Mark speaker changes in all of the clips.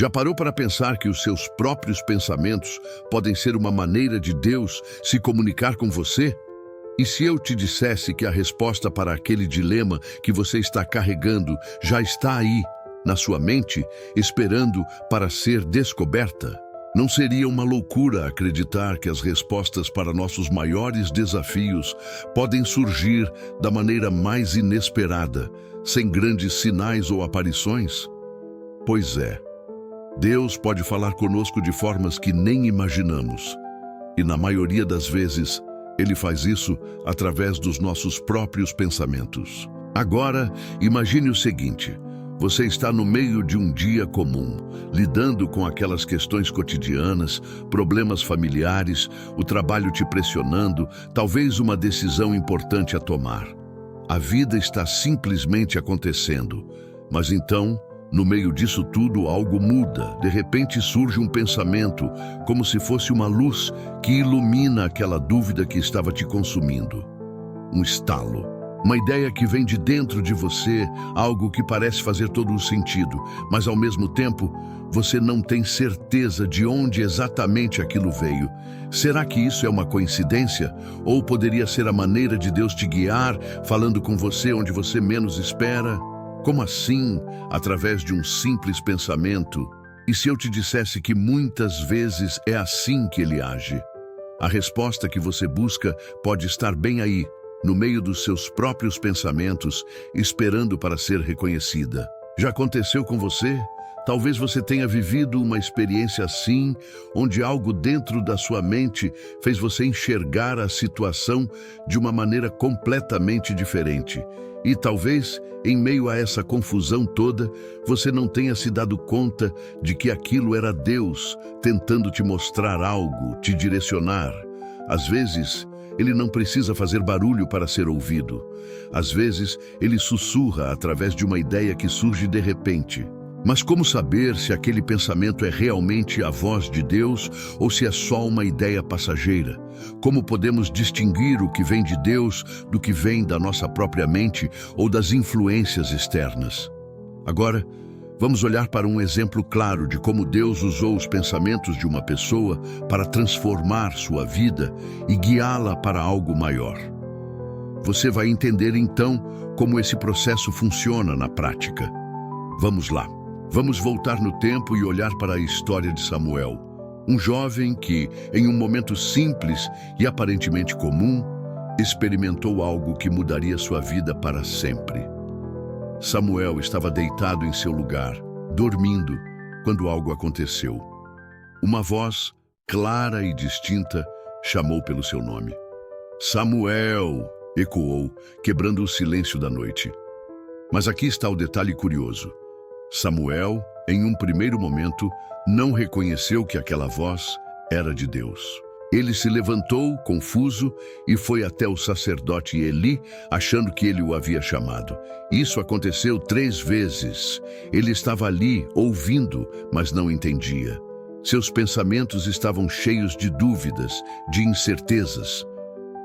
Speaker 1: Já parou para pensar que os seus próprios pensamentos podem ser uma maneira de Deus se comunicar com você? E se eu te dissesse que a resposta para aquele dilema que você está carregando já está aí, na sua mente, esperando para ser descoberta? Não seria uma loucura acreditar que as respostas para nossos maiores desafios podem surgir da maneira mais inesperada, sem grandes sinais ou aparições? Pois é, Deus pode falar conosco de formas que nem imaginamos. E na maioria das vezes, Ele faz isso através dos nossos próprios pensamentos. Agora, imagine o seguinte: você está no meio de um dia comum, lidando com aquelas questões cotidianas, problemas familiares, o trabalho te pressionando, talvez uma decisão importante a tomar. A vida está simplesmente acontecendo, mas então, no meio disso tudo, algo muda. De repente surge um pensamento, como se fosse uma luz que ilumina aquela dúvida que estava te consumindo. Um estalo. Uma ideia que vem de dentro de você, algo que parece fazer todo o sentido, mas ao mesmo tempo, você não tem certeza de onde exatamente aquilo veio. Será que isso é uma coincidência? Ou poderia ser a maneira de Deus te guiar, falando com você onde você menos espera? Como assim, através de um simples pensamento? E se eu te dissesse que muitas vezes é assim que Ele age? A resposta que você busca pode estar bem aí, no meio dos seus próprios pensamentos, esperando para ser reconhecida. Já aconteceu com você? Talvez você tenha vivido uma experiência assim, onde algo dentro da sua mente fez você enxergar a situação de uma maneira completamente diferente. E talvez, em meio a essa confusão toda, você não tenha se dado conta de que aquilo era Deus tentando te mostrar algo, te direcionar. Às vezes, Ele não precisa fazer barulho para ser ouvido. Às vezes, Ele sussurra através de uma ideia que surge de repente. Mas como saber se aquele pensamento é realmente a voz de Deus ou se é só uma ideia passageira? Como podemos distinguir o que vem de Deus do que vem da nossa própria mente ou das influências externas? Agora, vamos olhar para um exemplo claro de como Deus usou os pensamentos de uma pessoa para transformar sua vida e guiá-la para algo maior. Você vai entender então como esse processo funciona na prática. Vamos lá. Vamos voltar no tempo e olhar para a história de Samuel, um jovem que, em um momento simples e aparentemente comum, experimentou algo que mudaria sua vida para sempre. Samuel estava deitado em seu lugar, dormindo, quando algo aconteceu. Uma voz, clara e distinta, chamou pelo seu nome. Samuel! Ecoou, quebrando o silêncio da noite. Mas aqui está o detalhe curioso. Samuel, em um primeiro momento, não reconheceu que aquela voz era de Deus. Ele se levantou, confuso, e foi até o sacerdote Eli, achando que ele o havia chamado. Isso aconteceu 3 vezes. Ele estava ali, ouvindo, mas não entendia. Seus pensamentos estavam cheios de dúvidas, de incertezas.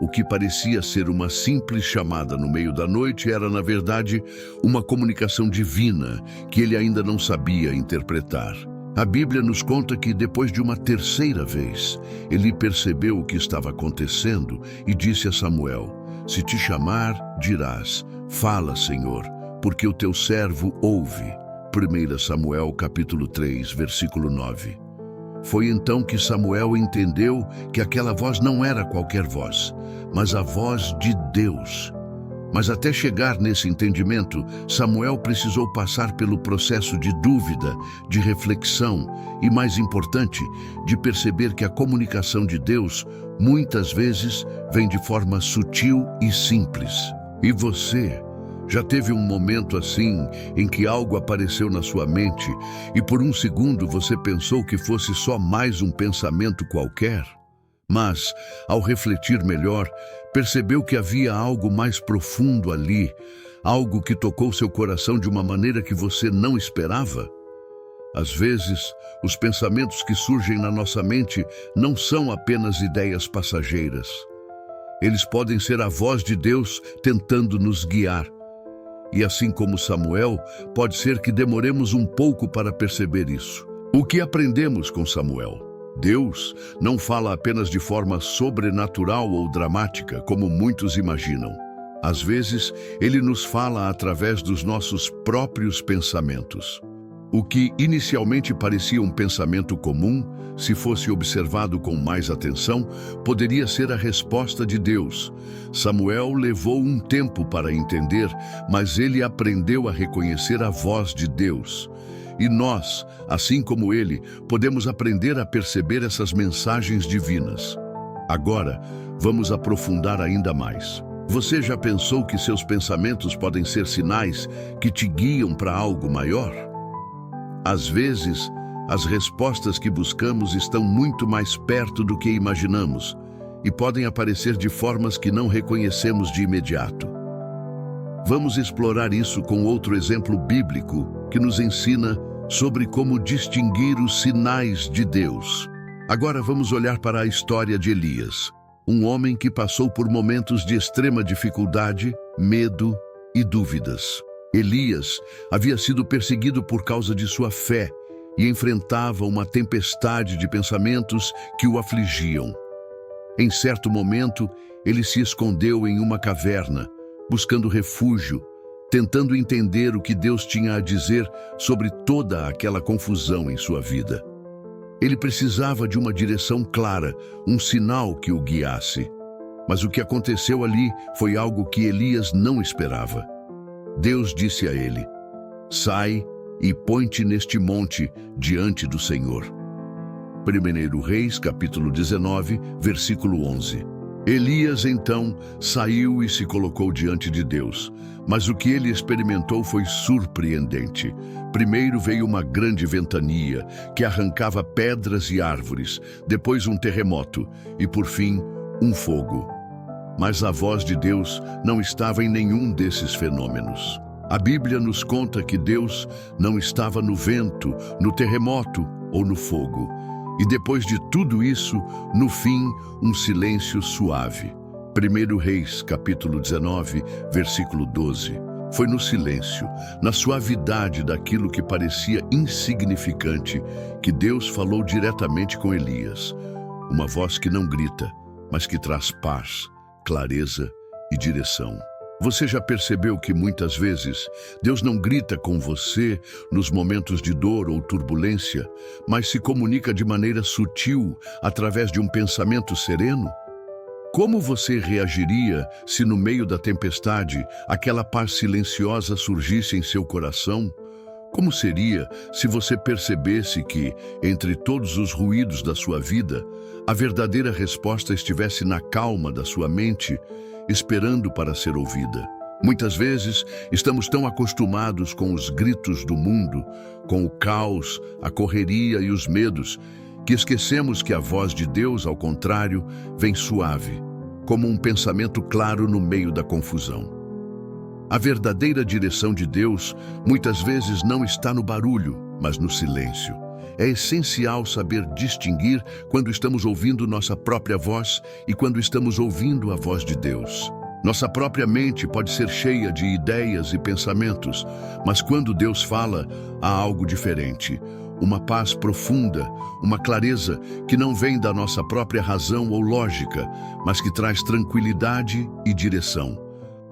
Speaker 1: O que parecia ser uma simples chamada no meio da noite era, na verdade, uma comunicação divina que ele ainda não sabia interpretar. A Bíblia nos conta que, depois de uma 3ª vez, ele percebeu o que estava acontecendo e disse a Samuel: Se te chamar, dirás, fala, Senhor, porque o teu servo ouve. 1 Samuel capítulo 3, versículo 9. Foi então que Samuel entendeu que aquela voz não era qualquer voz, mas a voz de Deus. Mas até chegar nesse entendimento, Samuel precisou passar pelo processo de dúvida, de reflexão e, mais importante, de perceber que a comunicação de Deus muitas vezes vem de forma sutil e simples. E você já teve um momento assim em que algo apareceu na sua mente e por um segundo você pensou que fosse só mais um pensamento qualquer? Mas, ao refletir melhor, percebeu que havia algo mais profundo ali, algo que tocou seu coração de uma maneira que você não esperava? Às vezes, os pensamentos que surgem na nossa mente não são apenas ideias passageiras. Eles podem ser a voz de Deus tentando nos guiar. E assim como Samuel, pode ser que demoremos um pouco para perceber isso. O que aprendemos com Samuel? Deus não fala apenas de forma sobrenatural ou dramática, como muitos imaginam. Às vezes, ele nos fala através dos nossos próprios pensamentos. O que inicialmente parecia um pensamento comum, se fosse observado com mais atenção, poderia ser a resposta de Deus. Samuel levou um tempo para entender, mas ele aprendeu a reconhecer a voz de Deus. E nós, assim como ele, podemos aprender a perceber essas mensagens divinas. Agora, vamos aprofundar ainda mais. Você já pensou que seus pensamentos podem ser sinais que te guiam para algo maior? Às vezes, as respostas que buscamos estão muito mais perto do que imaginamos e podem aparecer de formas que não reconhecemos de imediato. Vamos explorar isso com outro exemplo bíblico que nos ensina sobre como distinguir os sinais de Deus. Agora vamos olhar para a história de Elias, um homem que passou por momentos de extrema dificuldade, medo e dúvidas. Elias havia sido perseguido por causa de sua fé e enfrentava uma tempestade de pensamentos que o afligiam. Em certo momento, ele se escondeu em uma caverna, buscando refúgio, tentando entender o que Deus tinha a dizer sobre toda aquela confusão em sua vida. Ele precisava de uma direção clara, um sinal que o guiasse. Mas o que aconteceu ali foi algo que Elias não esperava. Deus disse a ele: "Sai e põe-te neste monte diante do Senhor." 1 Reis, capítulo 19, versículo 11. Elias, então, saiu e se colocou diante de Deus. Mas o que ele experimentou foi surpreendente. Primeiro veio uma grande ventania, que arrancava pedras e árvores, depois um terremoto e, por fim, um fogo. Mas a voz de Deus não estava em nenhum desses fenômenos. A Bíblia nos conta que Deus não estava no vento, no terremoto ou no fogo. E depois de tudo isso, no fim, um silêncio suave. 1 Reis, capítulo 19, versículo 12. Foi no silêncio, na suavidade daquilo que parecia insignificante, que Deus falou diretamente com Elias. Uma voz que não grita, mas que traz paz, clareza e direção. Você já percebeu que muitas vezes Deus não grita com você nos momentos de dor ou turbulência, mas se comunica de maneira sutil através de um pensamento sereno? Como você reagiria se no meio da tempestade aquela paz silenciosa surgisse em seu coração? Como seria se você percebesse que, entre todos os ruídos da sua vida, a verdadeira resposta estivesse na calma da sua mente, esperando para ser ouvida? Muitas vezes, estamos tão acostumados com os gritos do mundo, com o caos, a correria e os medos, que esquecemos que a voz de Deus, ao contrário, vem suave, como um pensamento claro no meio da confusão. A verdadeira direção de Deus muitas vezes não está no barulho, mas no silêncio. É essencial saber distinguir quando estamos ouvindo nossa própria voz e quando estamos ouvindo a voz de Deus. Nossa própria mente pode ser cheia de ideias e pensamentos, mas quando Deus fala, há algo diferente. Uma paz profunda, uma clareza que não vem da nossa própria razão ou lógica, mas que traz tranquilidade e direção.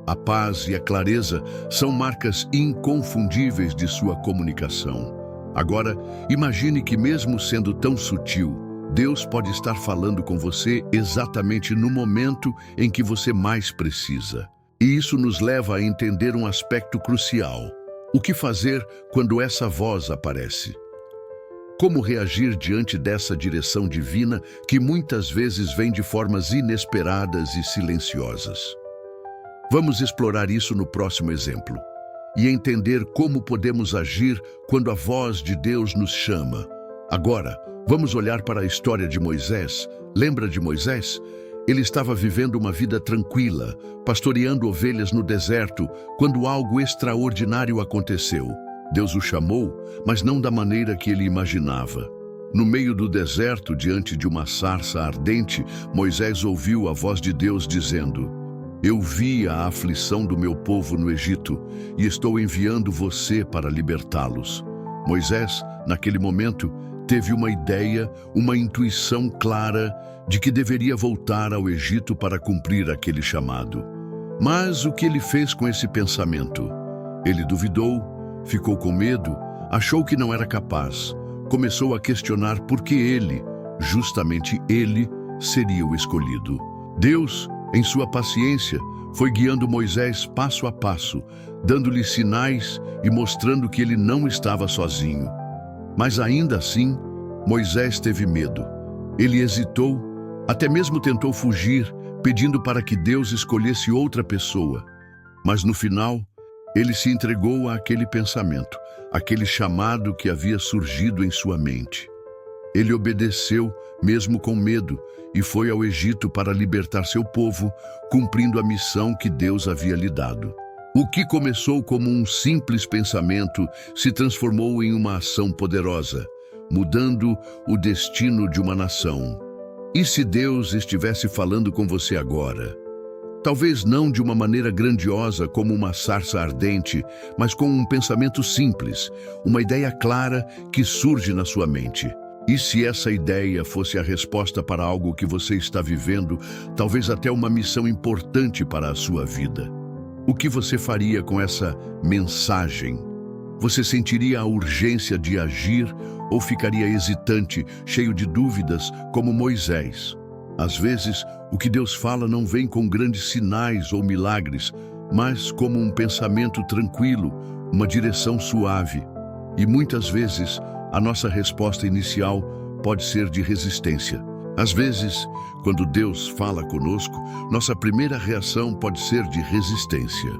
Speaker 1: A paz e a clareza são marcas inconfundíveis de sua comunicação. Agora, imagine que mesmo sendo tão sutil, Deus pode estar falando com você exatamente no momento em que você mais precisa. E isso nos leva a entender um aspecto crucial. O que fazer quando essa voz aparece? Como reagir diante dessa direção divina que muitas vezes vem de formas inesperadas e silenciosas? Vamos explorar isso no próximo exemplo e entender como podemos agir quando a voz de Deus nos chama. Agora, vamos olhar para a história de Moisés. Lembra de Moisés? Ele estava vivendo uma vida tranquila, pastoreando ovelhas no deserto, quando algo extraordinário aconteceu. Deus o chamou, mas não da maneira que ele imaginava. No meio do deserto, diante de uma sarça ardente, Moisés ouviu a voz de Deus dizendo: "Eu vi a aflição do meu povo no Egito e estou enviando você para libertá-los." Moisés, naquele momento, teve uma ideia, uma intuição clara de que deveria voltar ao Egito para cumprir aquele chamado. Mas o que ele fez com esse pensamento? Ele duvidou, ficou com medo, achou que não era capaz, começou a questionar por que ele, justamente ele, seria o escolhido. Deus, em sua paciência, foi guiando Moisés passo a passo, dando-lhe sinais e mostrando que ele não estava sozinho. Mas ainda assim, Moisés teve medo. Ele hesitou, até mesmo tentou fugir, pedindo para que Deus escolhesse outra pessoa. Mas no final, ele se entregou àquele pensamento, aquele chamado que havia surgido em sua mente. Ele obedeceu, mesmo com medo, e foi ao Egito para libertar seu povo, cumprindo a missão que Deus havia lhe dado. O que começou como um simples pensamento se transformou em uma ação poderosa, mudando o destino de uma nação. E se Deus estivesse falando com você agora? Talvez não de uma maneira grandiosa como uma sarça ardente, mas com um pensamento simples, uma ideia clara que surge na sua mente. E se essa ideia fosse a resposta para algo que você está vivendo, talvez até uma missão importante para a sua vida? O que você faria com essa mensagem? Você sentiria a urgência de agir ou ficaria hesitante, cheio de dúvidas, como Moisés? Às vezes, o que Deus fala não vem com grandes sinais ou milagres, mas como um pensamento tranquilo, uma direção suave. E muitas vezes, a nossa resposta inicial pode ser de resistência. Às vezes, quando Deus fala conosco, nossa primeira reação pode ser de resistência.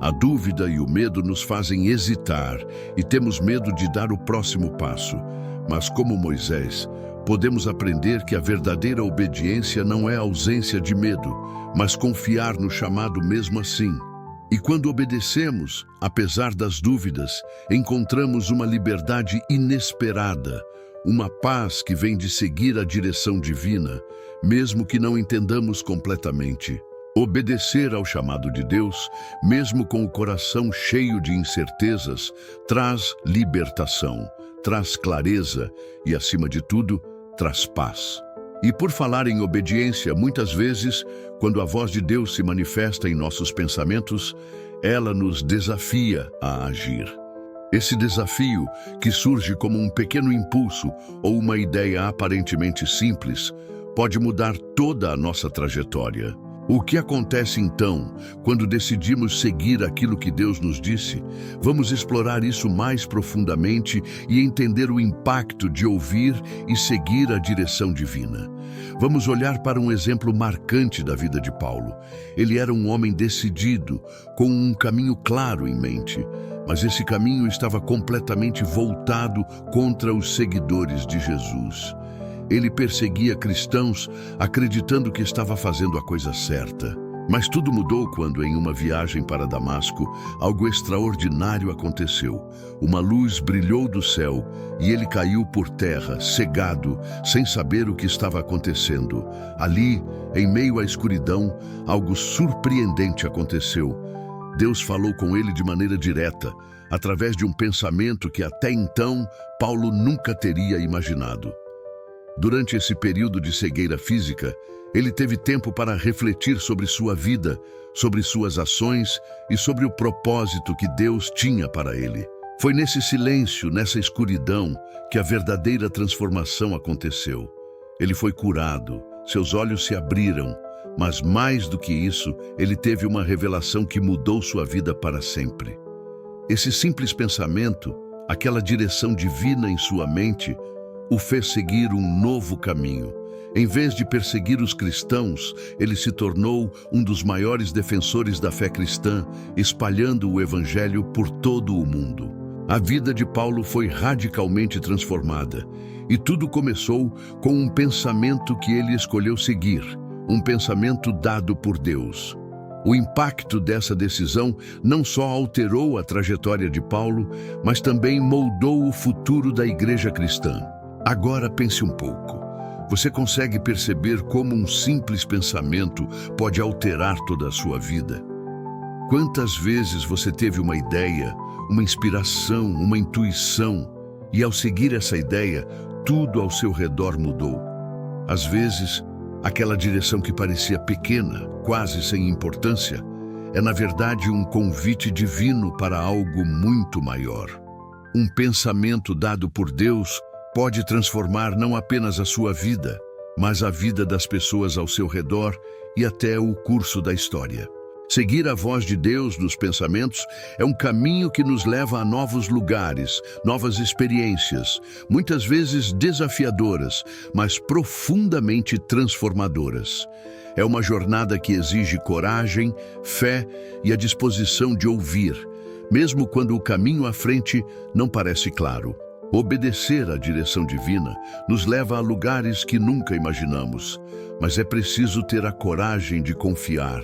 Speaker 1: A dúvida e o medo nos fazem hesitar e temos medo de dar o próximo passo. Mas como Moisés, podemos aprender que a verdadeira obediência não é ausência de medo, mas confiar no chamado mesmo assim. E quando obedecemos, apesar das dúvidas, encontramos uma liberdade inesperada, uma paz que vem de seguir a direção divina, mesmo que não entendamos completamente. Obedecer ao chamado de Deus, mesmo com o coração cheio de incertezas, traz libertação, traz clareza e, acima de tudo, traz paz. E por falar em obediência, muitas vezes, quando a voz de Deus se manifesta em nossos pensamentos, ela nos desafia a agir. Esse desafio, que surge como um pequeno impulso ou uma ideia aparentemente simples, pode mudar toda a nossa trajetória. O que acontece então, quando decidimos seguir aquilo que Deus nos disse? Vamos explorar isso mais profundamente e entender o impacto de ouvir e seguir a direção divina. Vamos olhar para um exemplo marcante da vida de Paulo. Ele era um homem decidido, com um caminho claro em mente, mas esse caminho estava completamente voltado contra os seguidores de Jesus. Ele perseguia cristãos, acreditando que estava fazendo a coisa certa. Mas tudo mudou quando, em uma viagem para Damasco, algo extraordinário aconteceu. Uma luz brilhou do céu e ele caiu por terra, cegado, sem saber o que estava acontecendo. Ali, em meio à escuridão, algo surpreendente aconteceu. Deus falou com ele de maneira direta, através de um pensamento que até então Paulo nunca teria imaginado. Durante esse período de cegueira física, ele teve tempo para refletir sobre sua vida, sobre suas ações e sobre o propósito que Deus tinha para ele. Foi nesse silêncio, nessa escuridão, que a verdadeira transformação aconteceu. Ele foi curado, seus olhos se abriram, mas mais do que isso, ele teve uma revelação que mudou sua vida para sempre. Esse simples pensamento, aquela direção divina em sua mente, o fez seguir um novo caminho. Em vez de perseguir os cristãos, ele se tornou um dos maiores defensores da fé cristã, espalhando o evangelho por todo o mundo. A vida de Paulo foi radicalmente transformada, e tudo começou com um pensamento que ele escolheu seguir, um pensamento dado por Deus. O impacto dessa decisão não só alterou a trajetória de Paulo, mas também moldou o futuro da igreja cristã. Agora pense um pouco. Você consegue perceber como um simples pensamento pode alterar toda a sua vida? Quantas vezes você teve uma ideia, uma inspiração, uma intuição, e ao seguir essa ideia, tudo ao seu redor mudou. Às vezes, aquela direção que parecia pequena, quase sem importância, é na verdade um convite divino para algo muito maior. Um pensamento dado por Deus pode transformar não apenas a sua vida, mas a vida das pessoas ao seu redor e até o curso da história. Seguir a voz de Deus nos pensamentos é um caminho que nos leva a novos lugares, novas experiências, muitas vezes desafiadoras, mas profundamente transformadoras. É uma jornada que exige coragem, fé e a disposição de ouvir, mesmo quando o caminho à frente não parece claro. Obedecer à direção divina nos leva a lugares que nunca imaginamos, mas é preciso ter a coragem de confiar,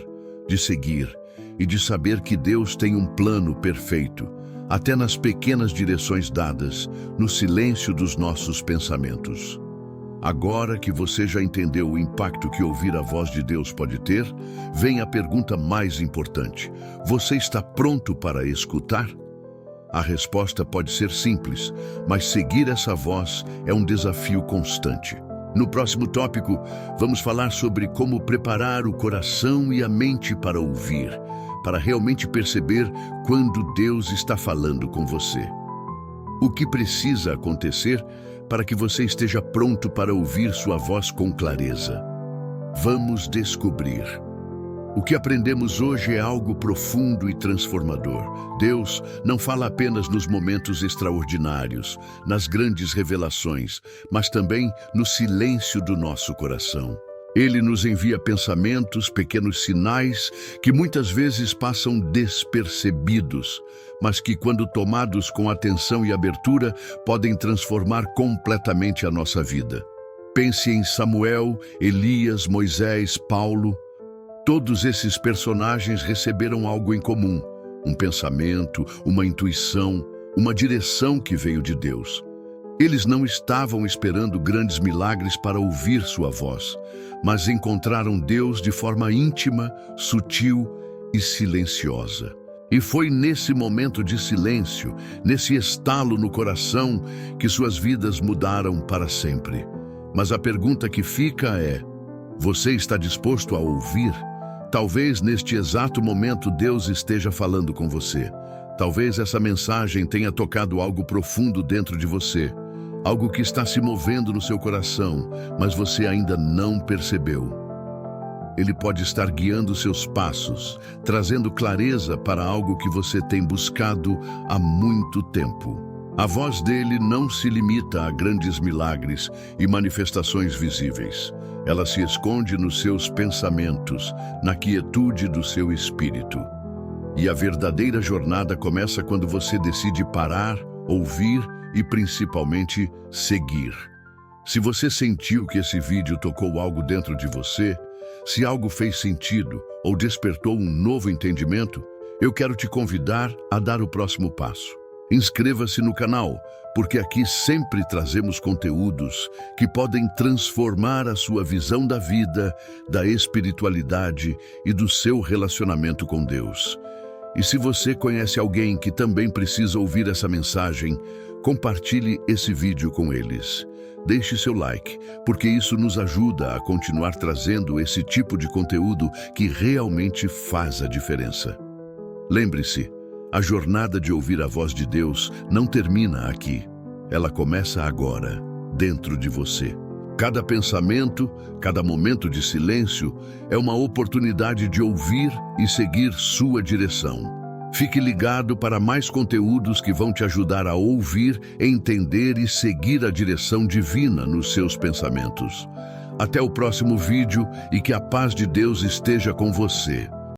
Speaker 1: de seguir e de saber que Deus tem um plano perfeito, até nas pequenas direções dadas, no silêncio dos nossos pensamentos. Agora que você já entendeu o impacto que ouvir a voz de Deus pode ter, vem a pergunta mais importante: você está pronto para escutar? A resposta pode ser simples, mas seguir essa voz é um desafio constante. No próximo tópico, vamos falar sobre como preparar o coração e a mente para ouvir, para realmente perceber quando Deus está falando com você. O que precisa acontecer para que você esteja pronto para ouvir sua voz com clareza? Vamos descobrir. O que aprendemos hoje é algo profundo e transformador. Deus não fala apenas nos momentos extraordinários, nas grandes revelações, mas também no silêncio do nosso coração. Ele nos envia pensamentos, pequenos sinais, que muitas vezes passam despercebidos, mas que, quando tomados com atenção e abertura, podem transformar completamente a nossa vida. Pense em Samuel, Elias, Moisés, Paulo. Todos esses personagens receberam algo em comum: um pensamento, uma intuição, uma direção que veio de Deus. Eles não estavam esperando grandes milagres para ouvir sua voz, mas encontraram Deus de forma íntima, sutil e silenciosa. E foi nesse momento de silêncio, nesse estalo no coração, que suas vidas mudaram para sempre. Mas a pergunta que fica é: você está disposto a ouvir? Talvez neste exato momento Deus esteja falando com você. Talvez essa mensagem tenha tocado algo profundo dentro de você, algo que está se movendo no seu coração, mas você ainda não percebeu. Ele pode estar guiando seus passos, trazendo clareza para algo que você tem buscado há muito tempo. A voz dele não se limita a grandes milagres e manifestações visíveis. Ela se esconde nos seus pensamentos, na quietude do seu espírito. E a verdadeira jornada começa quando você decide parar, ouvir e principalmente seguir. Se você sentiu que esse vídeo tocou algo dentro de você, se algo fez sentido ou despertou um novo entendimento, eu quero te convidar a dar o próximo passo. Inscreva-se no canal, porque aqui sempre trazemos conteúdos que podem transformar a sua visão da vida, da espiritualidade e do seu relacionamento com Deus. E se você conhece alguém que também precisa ouvir essa mensagem, compartilhe esse vídeo com eles. Deixe seu like, porque isso nos ajuda a continuar trazendo esse tipo de conteúdo que realmente faz a diferença. Lembre-se, a jornada de ouvir a voz de Deus não termina aqui. Ela começa agora, dentro de você. Cada pensamento, cada momento de silêncio é uma oportunidade de ouvir e seguir sua direção. Fique ligado para mais conteúdos que vão te ajudar a ouvir, entender e seguir a direção divina nos seus pensamentos. Até o próximo vídeo e que a paz de Deus esteja com você.